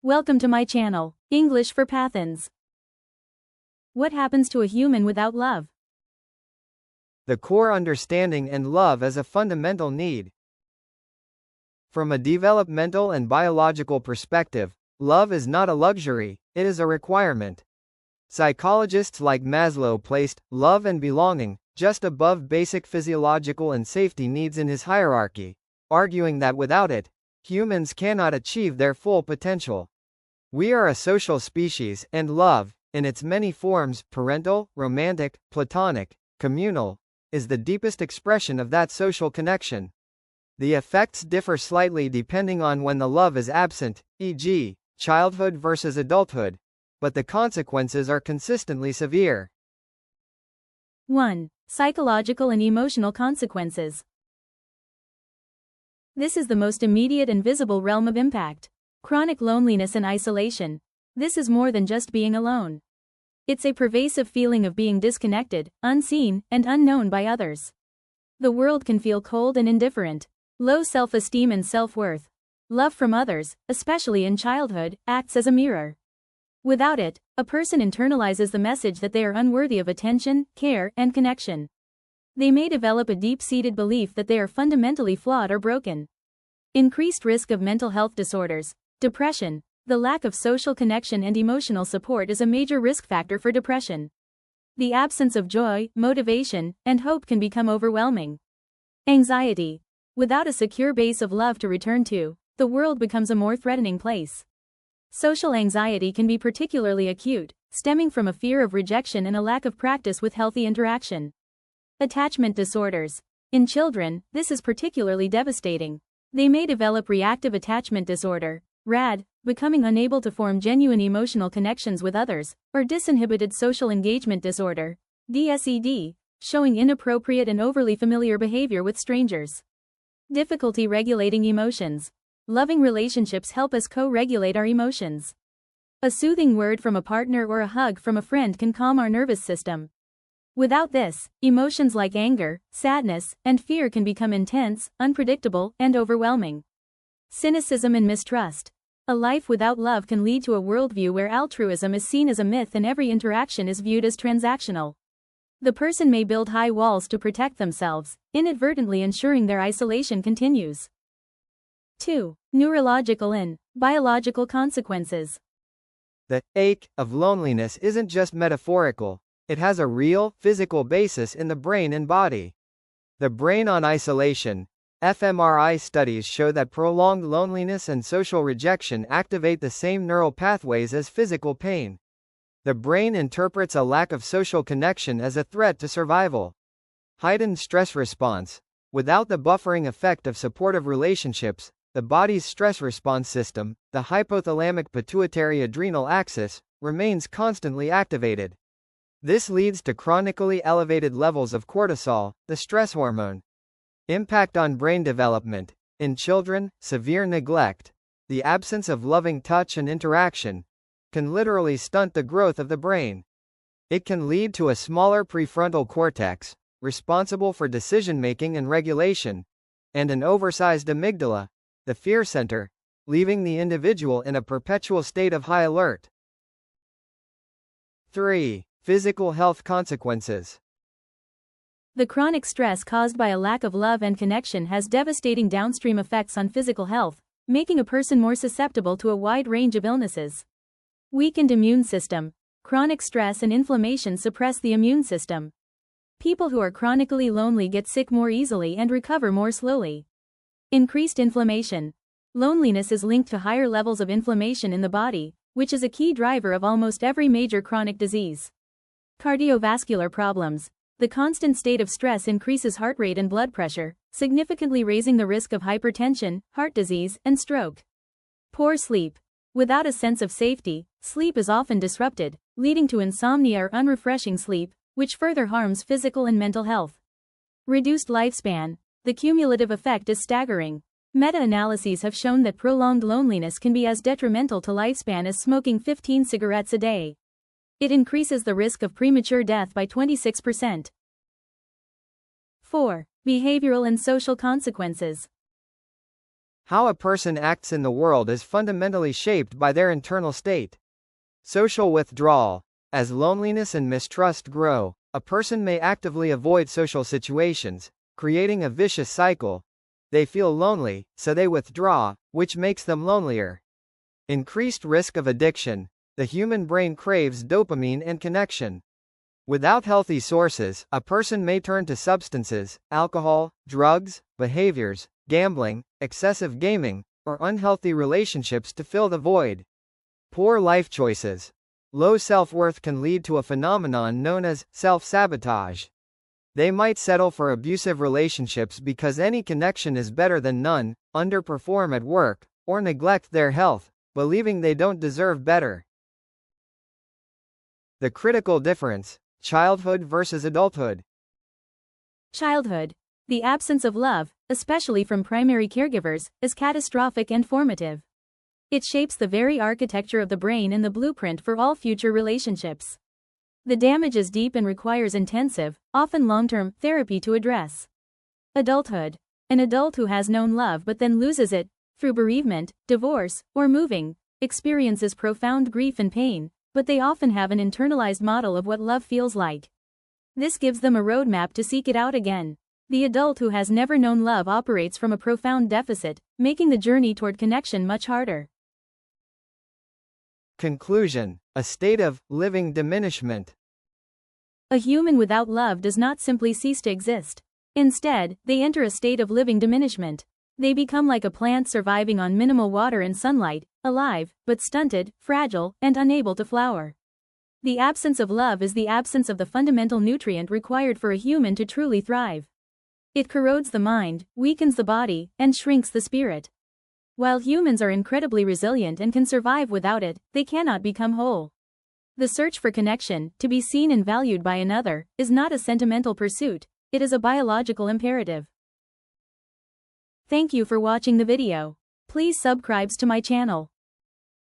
Welcome to my channel, English for Pathans. What happens to a human without love? The core understanding and love as a fundamental need. From a developmental and biological perspective, love is not a luxury, it is a requirement. Psychologists like Maslow placed love and belonging just above basic physiological and safety needs in his hierarchy, arguing that without it, humans cannot achieve their full potential. We are a social species, and love, in its many forms, parental, romantic, platonic, communal, is the deepest expression of that social connection. The effects differ slightly depending on when the love is absent, e.g., childhood versus adulthood, but the consequences are consistently severe. 1. Psychological and emotional consequences. This is the most immediate and visible realm of impact. Chronic loneliness and isolation. This is more than just being alone. It's a pervasive feeling of being disconnected, unseen, and unknown by others. The world can feel cold and indifferent. Low self-esteem and self-worth. Love from others, especially in childhood, acts as a mirror. Without it, a person internalizes the message that they are unworthy of attention, care, and connection. They may develop a deep-seated belief that they are fundamentally flawed or broken. Increased risk of mental health disorders. Depression. The lack of social connection and emotional support is a major risk factor for depression. The absence of joy, motivation, and hope can become overwhelming. Anxiety. Without a secure base of love to return to, the world becomes a more threatening place. Social anxiety can be particularly acute, stemming from a fear of rejection and a lack of practice with healthy interaction. Attachment disorders. In children, this is particularly devastating. They may develop reactive attachment disorder, RAD, becoming unable to form genuine emotional connections with others, or disinhibited social engagement disorder, DSED, showing inappropriate and overly familiar behavior with strangers. Difficulty regulating emotions. Loving relationships help us co-regulate our emotions. A soothing word from a partner or a hug from a friend can calm our nervous system. Without this, emotions like anger, sadness, and fear can become intense, unpredictable, and overwhelming. Cynicism and mistrust. A life without love can lead to a worldview where altruism is seen as a myth and every interaction is viewed as transactional. The person may build high walls to protect themselves, inadvertently ensuring their isolation continues. 2. Neurological and biological consequences. The ache of loneliness isn't just metaphorical, it has a real, physical basis in the brain and body. The brain on isolation. fMRI studies show that prolonged loneliness and social rejection activate the same neural pathways as physical pain. The brain interprets a lack of social connection as a threat to survival. Heightened stress response. Without the buffering effect of supportive relationships, the body's stress response system, the hypothalamic pituitary adrenal axis, remains constantly activated. This leads to chronically elevated levels of cortisol, the stress hormone. Impact on brain development. In children, severe neglect, the absence of loving touch and interaction, can literally stunt the growth of the brain. It can lead to a smaller prefrontal cortex, responsible for decision-making and regulation, and an oversized amygdala, the fear center, leaving the individual in a perpetual state of high alert. 3. Physical health consequences. The chronic stress caused by a lack of love and connection has devastating downstream effects on physical health, making a person more susceptible to a wide range of illnesses. Weakened immune system. Chronic stress and inflammation suppress the immune system. People who are chronically lonely get sick more easily and recover more slowly. Increased inflammation. Loneliness is linked to higher levels of inflammation in the body, which is a key driver of almost every major chronic disease. Cardiovascular problems. The constant state of stress increases heart rate and blood pressure, significantly raising the risk of hypertension, heart disease, and stroke. Poor sleep. Without a sense of safety, sleep is often disrupted, leading to insomnia or unrefreshing sleep, which further harms physical and mental health. Reduced lifespan. The cumulative effect is staggering. Meta-analyses have shown that prolonged loneliness can be as detrimental to lifespan as smoking 15 cigarettes a day. It increases the risk of premature death by 26%. 4. Behavioral and social consequences. How a person acts in the world is fundamentally shaped by their internal state. Social withdrawal. As loneliness and mistrust grow, a person may actively avoid social situations, creating a vicious cycle. They feel lonely, so they withdraw, which makes them lonelier. Increased risk of addiction. The human brain craves dopamine and connection. Without healthy sources, a person may turn to substances, alcohol, drugs, behaviors, gambling, excessive gaming, or unhealthy relationships to fill the void. Poor life choices. Low self-worth can lead to a phenomenon known as self-sabotage. They might settle for abusive relationships because any connection is better than none, underperform at work, or neglect their health, believing they don't deserve better. The critical difference: childhood versus adulthood. Childhood. The absence of love, especially from primary caregivers, is catastrophic and formative. It shapes the very architecture of the brain and the blueprint for all future relationships. The damage is deep and requires intensive, often long-term, therapy to address. Adulthood. An adult who has known love but then loses it, through bereavement, divorce, or moving, experiences profound grief and pain, but they often have an internalized model of what love feels like. This gives them a roadmap to seek it out again. The adult who has never known love operates from a profound deficit, making the journey toward connection much harder. Conclusion: a state of living diminishment. A human without love does not simply cease to exist. Instead, they enter a state of living diminishment. They become like a plant surviving on minimal water and sunlight, alive, but stunted, fragile, and unable to flower. The absence of love is the absence of the fundamental nutrient required for a human to truly thrive. It corrodes the mind, weakens the body, and shrinks the spirit. While humans are incredibly resilient and can survive without it, they cannot become whole. The search for connection, to be seen and valued by another, is not a sentimental pursuit, it is a biological imperative. Thank you for watching the video. Please subscribe to my channel.